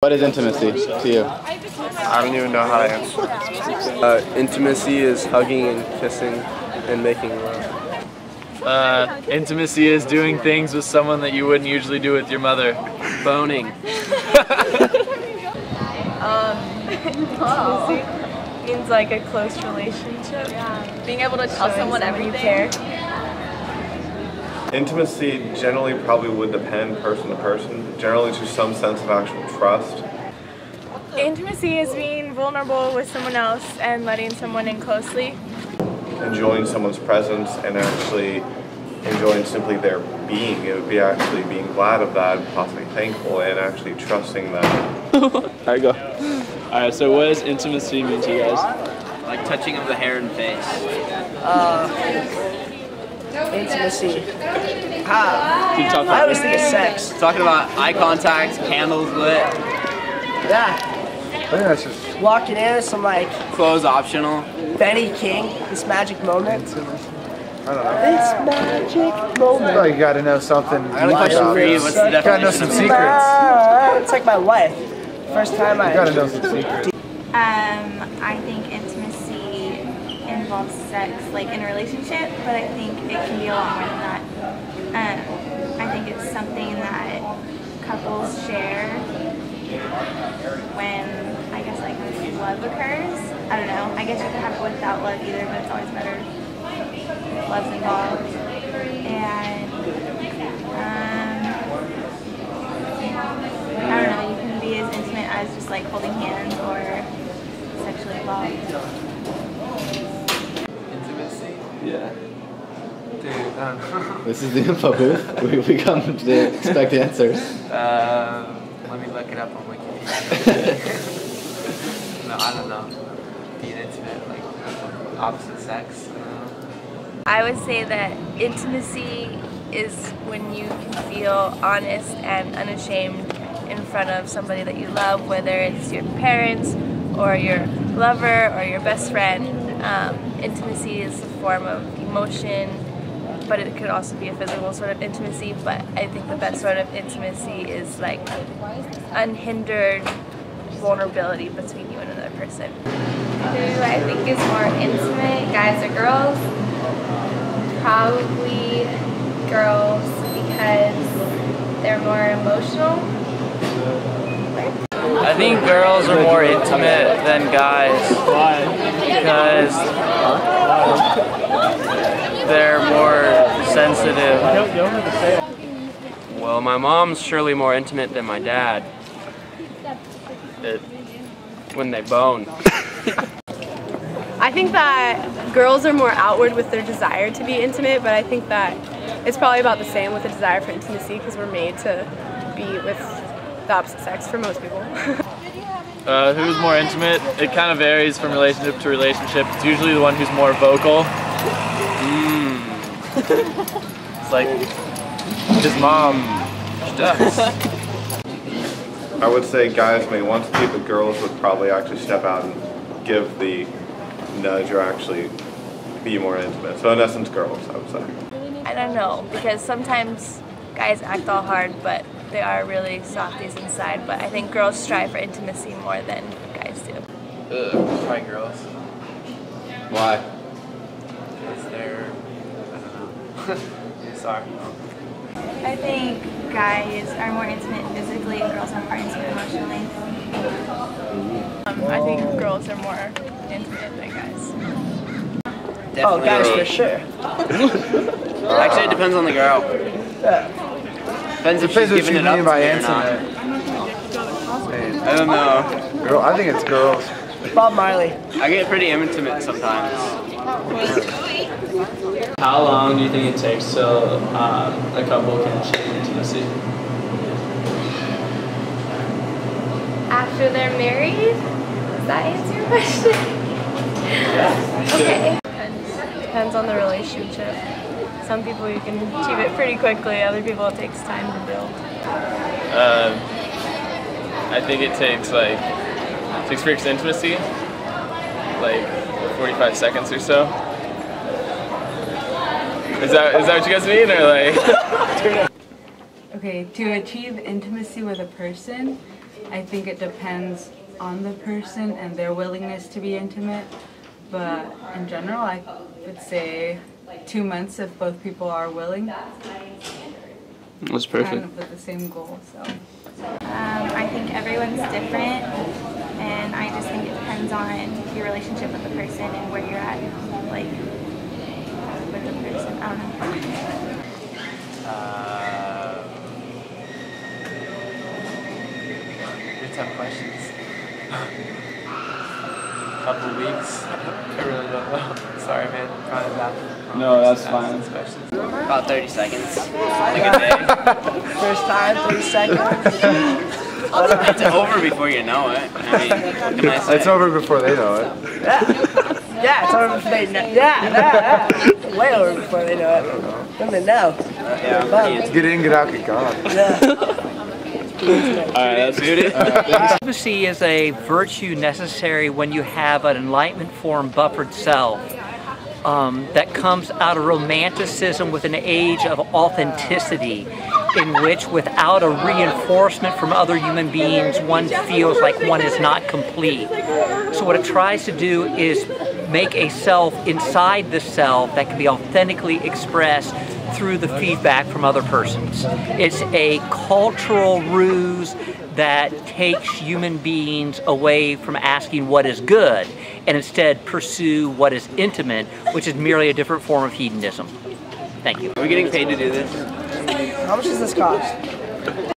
What is intimacy to you? I don't even know how to answer. Intimacy is hugging and kissing and making love. Intimacy is doing things with someone that you wouldn't usually do with your mother. Boning. Intimacy means like a close relationship. Yeah. Being able to tell someone everything. You care. Intimacy generally probably would depend person to person, generally to some sense of actual trust. Intimacy is being vulnerable with someone else and letting someone in closely. Enjoying someone's presence and actually enjoying simply their being. It would be actually being glad of that, possibly thankful, and actually trusting them. There you go. Alright, so what does intimacy mean to you guys? Like touching of the hair and face. Intimacy. I always think of sex. Talking about eye contact, candles lit. Yeah. I think that's just Walking in, some like Clothes optional. Benny King, this magic moment. I don't know. This magic moment. Well, you gotta know something. I got a question for you. What's the You gotta know definition some of secrets. It's like my wife. First time You gotta know some secrets. I think intimacy involves sex, like in a relationship, but I think it can be a lot more than that. I think it's something that couples share when, I guess, like love occurs. I don't know. I guess you can have it without love either, but it's always better if love's involved. And I don't know. You can be as intimate as just like holding hands or sexually involved. Intimacy? Yeah. Dude, This is the info booth. We come to expect answers. let me look it up on Wikipedia. No, I don't know. Being intimate, like opposite sex. I would say that intimacy is when you can feel honest and unashamed in front of somebody that you love, whether it's your parents or your lover or your best friend. Intimacy is a form of emotion, but it could also be a physical sort of intimacy. But I think the best sort of intimacy is like unhindered vulnerability between you and another person. Who I think is more intimate, guys or girls? Probably girls because they're more emotional. I think girls are more intimate than guys. Why? Because they're more sensitive. Well, my mom's surely more intimate than my dad. When they bone. I think that girls are more outward with their desire to be intimate, but I think that it's probably about the same with the desire for intimacy because we're made to be with the opposite sex for most people. Who's more intimate? It kind of varies from relationship to relationship. It's usually the one who's more vocal. It's like his mom does. I would say guys may want to be, but girls would probably actually step out and give the nudge or actually be more intimate. So in essence, girls, I would say. I don't know, because sometimes guys act all hard, but they are really softies inside. But I think girls strive for intimacy more than guys do. Probably girls. Why? Because they're, I don't know. Sorry. I think guys are more intimate physically and girls are more intimate emotionally. I think girls are more intimate than guys. Definitely. Oh, guys for sure. Actually, it depends on the girl. Depends if she's giving it up to me or not. I don't know. Girl, I think it's girls. Bob Marley. I get pretty intimate sometimes. How long do you think it takes till a couple can achieve intimacy? After they're married? Does that answer your question? Yeah. Okay. Depends on the relationship. Some people you can achieve it pretty quickly, other people it takes time to build. I think it takes like to experience intimacy, like 45 seconds or so. Is that what you guys mean, or like? Okay, to achieve intimacy with a person, I think it depends on the person and their willingness to be intimate, but in general I would say 2 months if both people are willing. That's perfect. Kind of with the same goal, so. I think everyone's different, and I just think it depends on your relationship with the person and where you're at, like, with the person. I don't know. They're tough questions. Couple weeks. I really don't know. Sorry, man. Probably not. No, that's fine. About 30 seconds. Like a day. First time, 30 seconds. It's over before you know it. I mean, what can I say? It's over before they know it. Yeah, it's over before they know. Yeah. Way over before they know it. When they know. Yeah. Get in, get out, get gone. Alright, that's it. Intimacy is a virtue necessary when you have an enlightenment form buffered self that comes out of romanticism with an age of authenticity, in which without a reinforcement from other human beings one feels like one is not complete. So what it tries to do is make a self inside the self that can be authentically expressed through the feedback from other persons. It's a cultural ruse that takes human beings away from asking what is good and instead pursue what is intimate, which is merely a different form of hedonism. Thank you. Are we getting paid to do this? How much does this cost?